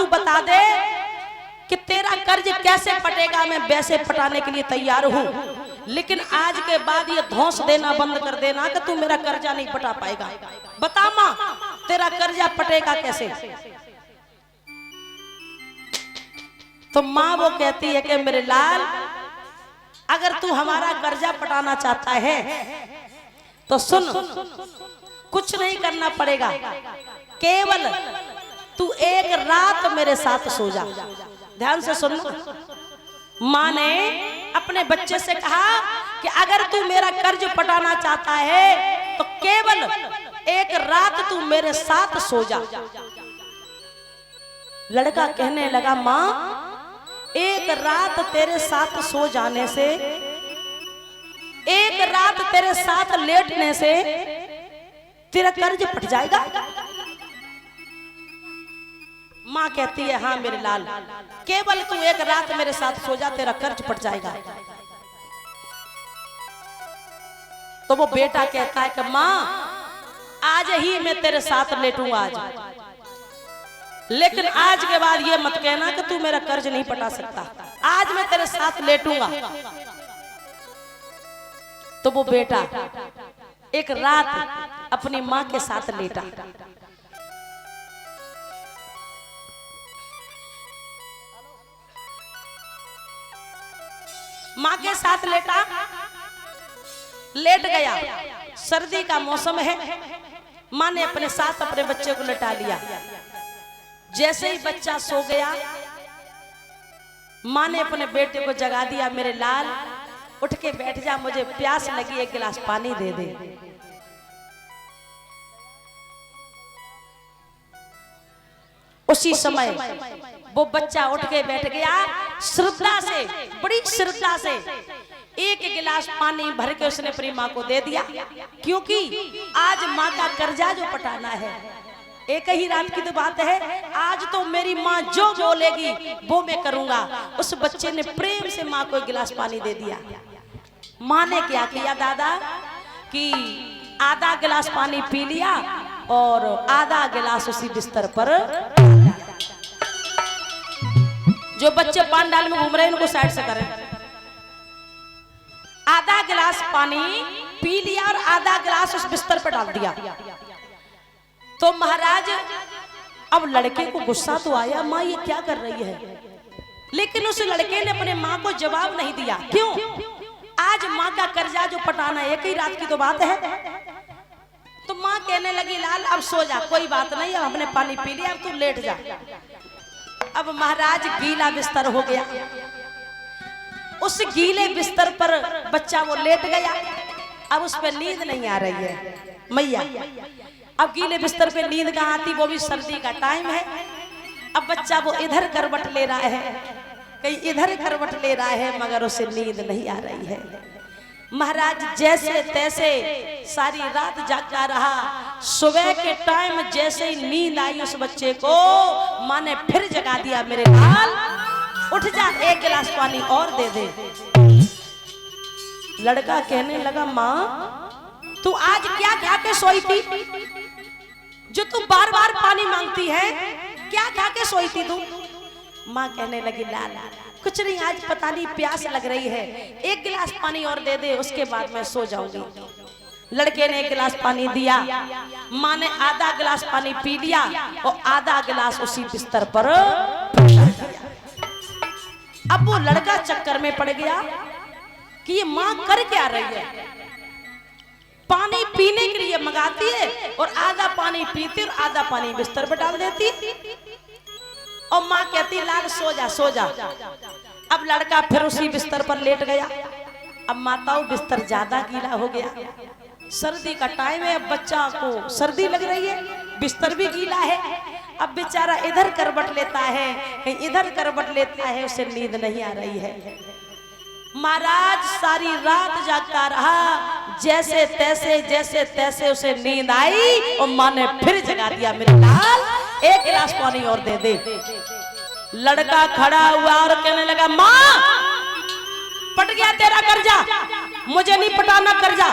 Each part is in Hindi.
तू बता दे कि तेरा कर्ज कैसे पटेगा, मैं वैसे पटाने के लिए तैयार हूँ, लेकिन आज के बाद ये धौंस देना बंद कर देना कि तू मेरा कर्जा नहीं पटा पाएगा। बता माँ, तेरा कर्जा पटेगा कैसे? तो माँ वो कहती है कि मेरे लाल, अगर तू हमारा कर्जा पटाना चाहता है तो सुन, कुछ नहीं करना पड़ेगा, केवल तू एक रात मेरे साथ सो जा। ध्यान से सुन। माँ ने अपने बच्चे से कहा कि अगर तू मेरा कर्ज पटाना चाहता है तो केवल एक रात तू मेरे साथ सो जा। लड़का कहने लगा, माँ एक रात तेरे साथ सो जाने से, एक रात तेरे साथ लेटने से तेरा कर्ज पट जाएगा? माँ कहती है, हाँ मेरे लाल, केवल तू एक रात मेरे साथ सो जा, तेरा कर्ज पट जाएगा। तो वो बेटा कहता है कि माँ आज ही मैं तेरे साथ लेटूंगा आज, लेकिन आज के बाद ये मत कहना कि तू मेरा कर्ज नहीं पटा सकता, आज मैं तेरे साथ लेटूंगा। तो वो बेटा एक रात अपनी माँ के साथ लेटा। माँ के साथ लेट गया। सर्दी का मौसम है, माँ ने अपने साथ अपने बच्चे को लेटा लिया। जैसे ही बच्चा सो गया, माँ ने अपने बेटे को जगा दिया, मेरे लाल उठ के बैठ जा, मुझे प्यास लगी, एक गिलास पानी दे दे। उसी समय वो बच्चा उठ के बैठ गया, श्रद्धा से, बड़ी श्रद्धा से एक गिलास पानी भर के उसने अपनी माँ को दे दिया, क्योंकि आज माँ का कर्जा जो पटाना है। एक ही रात की तो बात है, आज तो मेरी माँ जो बोलेगी वो मैं करूंगा। उस बच्चे ने प्रेम से माँ को एक गिलास पानी दे दिया। माँ ने क्या किया दादा कि आधा गिलास पानी पी लिया और आधा गिलास उसी बिस्तर पर। जो बच्चे पांडाल में घूम रहे हैं उनको साइड से करें। आधा गिलास पानी पी लिया और आधा गिलास उस बिस्तर पर डाल दिया। तो महाराज अब लड़के को गुस्सा तो आया, माँ ये क्या कर रही है, लेकिन उस लड़के ने अपने माँ को जवाब नहीं दिया। क्यों? आज माँ का कर्जा जो पटाना, एक ही रात की तो बात है। तो माँ कहने लगी, लाल अब सो जा, कोई बात नहीं, अब हमने पानी पी लिया, अब तू लेट जा। अब महाराज गीला बिस्तर हो गया, उस गीले बिस्तर पर बच्चा वो लेट गया। अब उस पर नींद नहीं आ रही है मैया। अब गीले बिस्तर पे नींद कहाँ आती, वो भी सर्दी का टाइम है। अब बच्चा वो इधर करवट ले रहा है, कहीं इधर करवट ले रहा है, मगर उसे नींद नहीं आ रही है। महाराज जैसे तैसे सारी रात जागता रहा। सुबह के टाइम जैसे ही नींद आई उस बच्चे को, माँ ने फिर जगा दिया, मेरे लाल उठ जा, एक गिलास पानी और दे दे। लड़का कहने लगा, माँ तू आज क्या खा के सोई थी जो तू बार बार पानी मांगती है, क्या खा के सोई थी तू? माँ कहने लगी, लाल कुछ नहीं, आज पता नहीं प्यास लग रही है, एक गिलास पानी और दे दे, उसके बाद मैं सो जाऊंगी। लड़के ने एक गिलास पानी दिया, माँ ने आधा गिलास पानी पी लिया और आधा गिलास उसी बिस्तर पर। अब वो लड़का चक्कर में पड़ गया कि ये माँ कर क्या रही है, पानी पीने के लिए मंगाती है और आधा पानी पीती और आधा पानी बिस्तर पर डाल देती, और माँ कहती लाल सो जा सो जा। अब लड़का फिर उसी बिस्तर पर लेट गया। अब माताओं बिस्तर ज्यादा गीला हो गया, सर्दी का टाइम है, अब बच्चा को सर्दी लग रही है, बिस्तर भी गीला है। अब बेचारा इधर करवट लेता है, कहीं इधर करवट लेता है, उसे नींद नहीं आ रही है। महाराज सारी रात जागता रहा, जैसे तैसे उसे नींद आई और माँ ने फिर जगा दिया, मेरे लाल एक गिलास पानी और दे दे। लड़का खड़ा हुआ और कहने लगा, माँ पट गया तेरा कर्जा, मुझे नहीं पटाना कर्जा।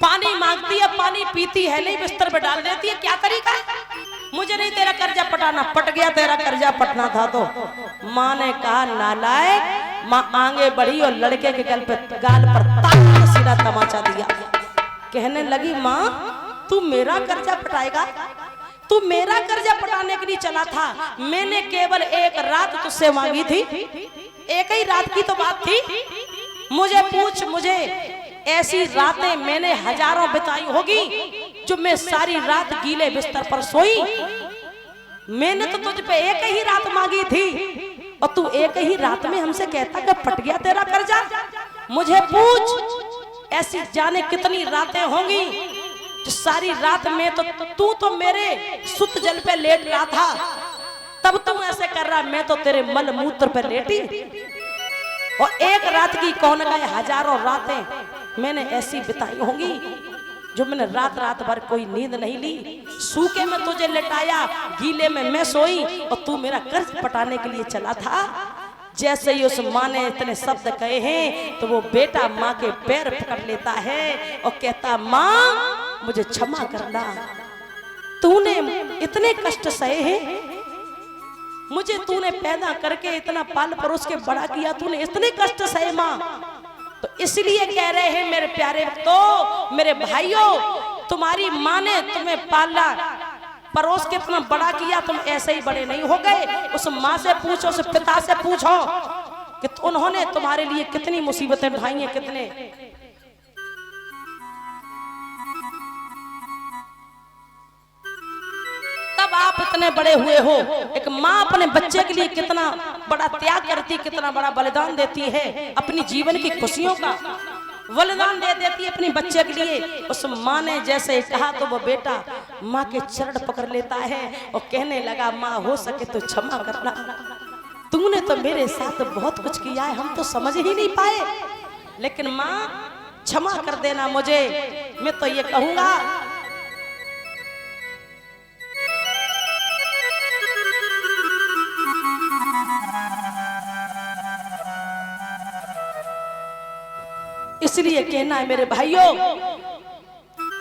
पानी मांगती है, पानी पीती है नहीं, बिस्तर पे डाल देती है, क्या तरीका है? मुझे नहीं तेरा कर्जा पटाना, पट गया तेरा कर्जा पटना था तो। माँ ने कहा नालायक। माँ आगे बढ़ी और लड़के के गाल पर सीधा तमाचा दिया। कहने लगी माँ तू मेरा कर्जा पटाएगा? तू मेरा कर्जा पटाने के लिए चला था। मैंने केवल एक रात तुझसे मांगी थी, एक ही रात की तो बात थी। मुझे पूछ, मुझे ऐसी रातें मैंने हजारों बिताई होगी जो मैं सारी रात गीले बिस्तर पर सोई। मैंने तो तुझ पे एक ही रात मांगी थी और तू एक ही रात में हमसे कहता कि फट गया तेरा कर्जा। मुझे पूछ ऐसी जाने कितनी रातें होंगी जो सारी रात में तो तू तो मेरे सुत जल पे लेट रहा था, तब तू ऐसे कर रहा, मैं तो तेरे मल मूत्र पे लेटी। और एक रात की कौन गए, हजारों रातें मैंने ऐसी बिताई होंगी जो मैंने रात रात भर कोई नींद नहीं ली। सूखे में तुझे लेटाया, गीले में मैं सोई और तू मेरा कर्ज पटाने के लिए चला था। जैसे ही उस माँ ने इतने शब्द कहे हैं तो वो बेटा माँ के पैर पकड़ लेता है और कहता माँ मुझे क्षमा करना, तूने इतने कष्ट सहे हैं, मुझे तूने पैदा करके इतना पाल परोस के बड़ा किया, तूने इतने कष्ट सहे माँ। तो इसलिए कह रहे हैं मेरे प्यारे तो मेरे भाइयों, तुम्हारी माँ ने तुम्हें पाला परोस के इतना बड़ा किया, तुम ऐसे ही बड़े नहीं हो गए। उस माँ से पूछो, उस पिता से पूछो कि उन्होंने तुम्हारे लिए कितनी मुसीबतें उठाई हैं, कितने। तब आप इतने बड़े हुए हो। एक माँ अपने बच्चे के लिए कितना बड़ा त्याग करती, कितना बड़ा बलिदान देती है, अपनी जीवन की खुशियों का बलिदान दे देती है अपने बच्चे के लिए। उस माँ ने जैसे कहा तो वो बेटा माँ के चरण पकड़ लेता है और कहने लगा माँ हो सके तो क्षमा करना, तूने तो मेरे साथ बहुत कुछ किया है, हम तो समझ ही नहीं पाए, लेकिन माँ क्षमा कर देना मुझे। मैं तो ये कहूंगा इसलिए कहना है मेरे भाइयों,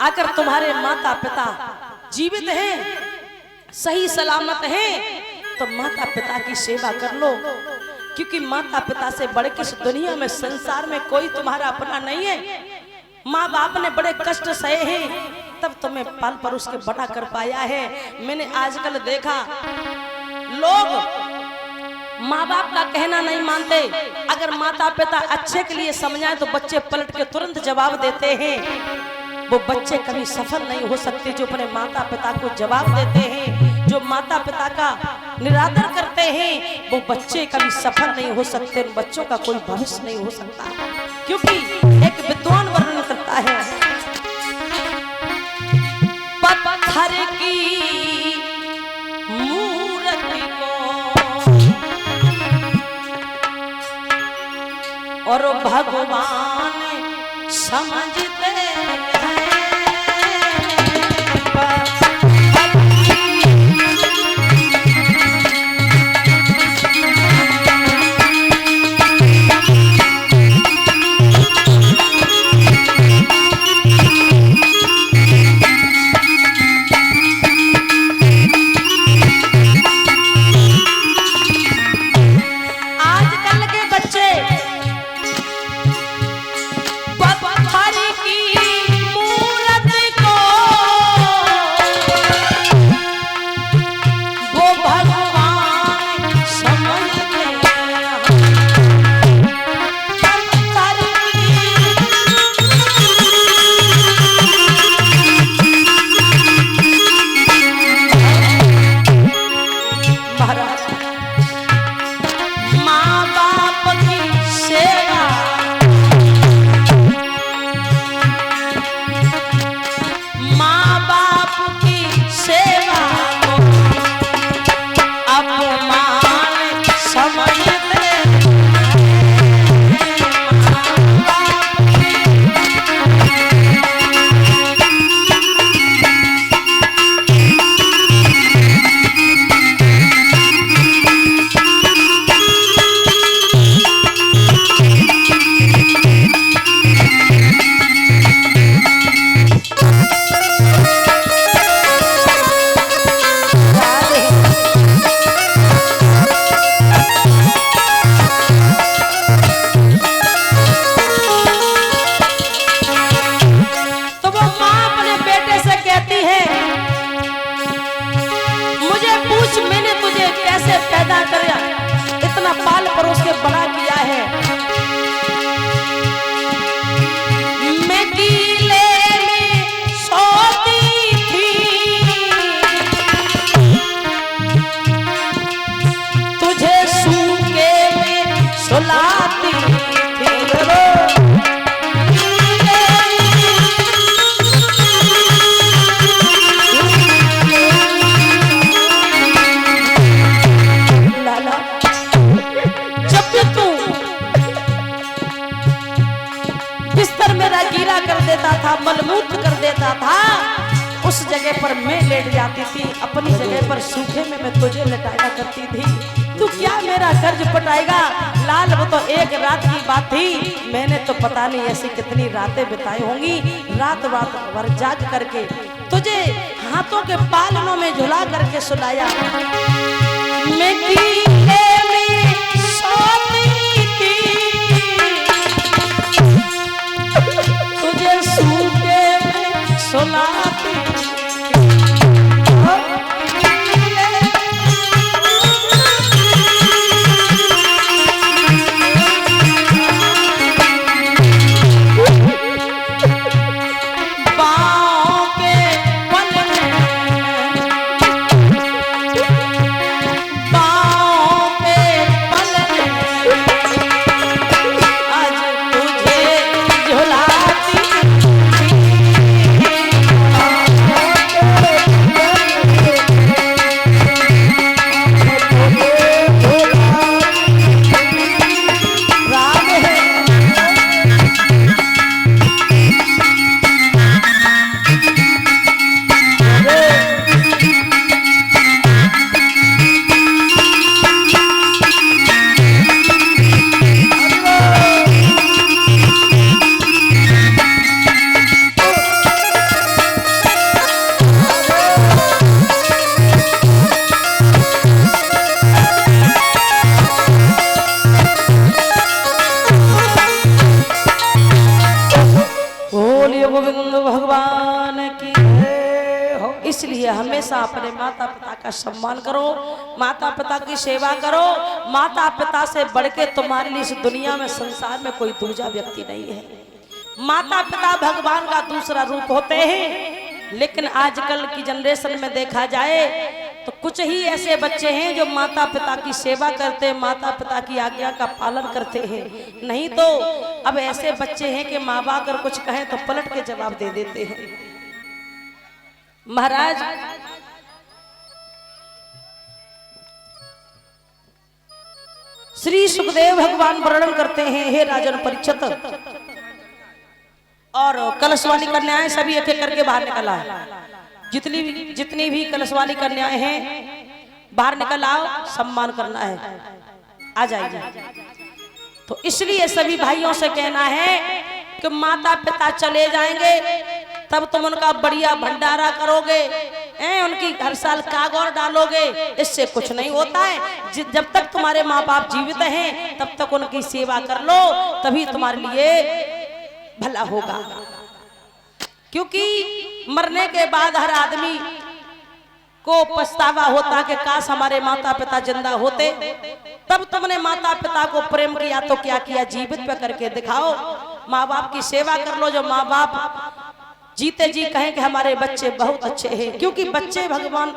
अगर तुम्हारे माता पिता जीवित हैं, सही सलामत हैं, तो माता पिता की सेवा कर लो, क्योंकि माता पिता से बढ़ के इस दुनिया में संसार में कोई तुम्हारा अपना नहीं है। माँ बाप ने बड़े कष्ट सहे हैं तब तुम्हें पाल परोस के बड़ा कर पाया है। मैंने आजकल देखा लोग माँ बाप का कहना नहीं मानते। अगर माता पिता अच्छे के लिए समझाए तो बच्चे पलट के तुरंत जवाब देते हैं। वो बच्चे कभी सफल नहीं हो सकते जो अपने माता पिता को जवाब देते हैं, जो माता पिता का निरादर करते हैं, वो बच्चे कभी सफल नहीं हो सकते। उन बच्चों का कोई भविष्य नहीं हो सकता, क्योंकि एक विद्वान वर्णन करता है पत्थर की मूर्ति को और भगवान समझते हैं। आजकल के बच्चे पत्थर की ऐसे पैदा कर इतना पाल परोस के बड़ा किया है। मैं गीले में सोती थी, तुझे सूखे में सुलाती थी। लाला जब भी तू बिस्तर मेरा गीला कर देता था, मलमूत्र कर देता था, उस जगह पर मैं लेट जाती थी, अपनी जगह पर सूखे में मैं तुझे लटाया करती थी। तू क्या मेरा कर्ज पटाएगा लाल? वो तो एक रात की बात थी, मैंने तो पता नहीं ऐसी कितनी रातें बिताई होंगी, रात रात भर जाग करके तुझे हाथों के पालनों में झुला करके सुलाया। मैं गीले में सोती थी, तुझे सूखे में सुलाती थी। भगवान की। इसलिए हमेशा अपने माता पिता का सम्मान करो, माता पिता की सेवा करो। माता पिता से बढ़ के तुम्हारे लिए इस दुनिया में संसार में कोई दूसरा व्यक्ति नहीं है। माता पिता भगवान का दूसरा रूप होते हैं, लेकिन आजकल की जनरेशन में देखा जाए तो कुछ ही ऐसे बच्चे हैं जो माता पिता की सेवा करते हैं, माता पिता की आज्ञा का पालन करते हैं। नहीं तो अब ऐसे बच्चे हैं कि माँ बाप अगर कुछ कहें तो पलट के जवाब दे देते हैं। महाराज श्री सुखदेव भगवान वर्णन करते हैं, हे राजन परीक्षित, और कलशवाली कन्याएं सभी एक एक करके बाहर निकल आए। जितनी भी कलशवाली कन्याएं हैं बाहर निकल आओ, सम्मान करना है, आ जाइए। तो इसलिए सभी भाइयों से कहना है कि माता पिता चले जाएंगे तब तुम उनका बढ़िया भंडारा करोगे, उनकी हर साल कागौर डालोगे, इससे कुछ नहीं होता है। जब तक तुम्हारे माँ बाप जीवित हैं तब तक उनकी सेवा कर लो, तभी तुम्हारे लिए भला होगा। क्योंकि मरने के बाद हर आदमी को पछतावा होता कि काश हमारे माता पिता जिंदा होते, तब तुमने माता पिता को प्रेम किया तो क्या किया, जीवित पे करके दिखाओ। माँ बाप की सेवा कर लो, जो माँ बाप जीते जी कहें कि हमारे बच्चे बहुत अच्छे हैं। क्योंकि बच्चे भगवान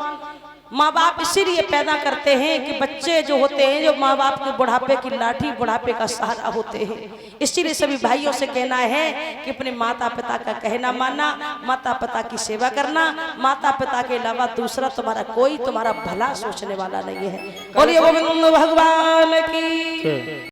माँ बाप इसीलिए पैदा करते हैं कि बच्चे जो होते हैं जो माँ बाप के बुढ़ापे की लाठी, बुढ़ापे का सहारा होते हैं। इसीलिए सभी भाइयों से कहना है कि अपने माता पिता का कहना मानना, माता पिता की सेवा करना। माता पिता के अलावा दूसरा तुम्हारा कोई तुम्हारा भला सोचने वाला नहीं है। बोलिए गोविंद भगवान की।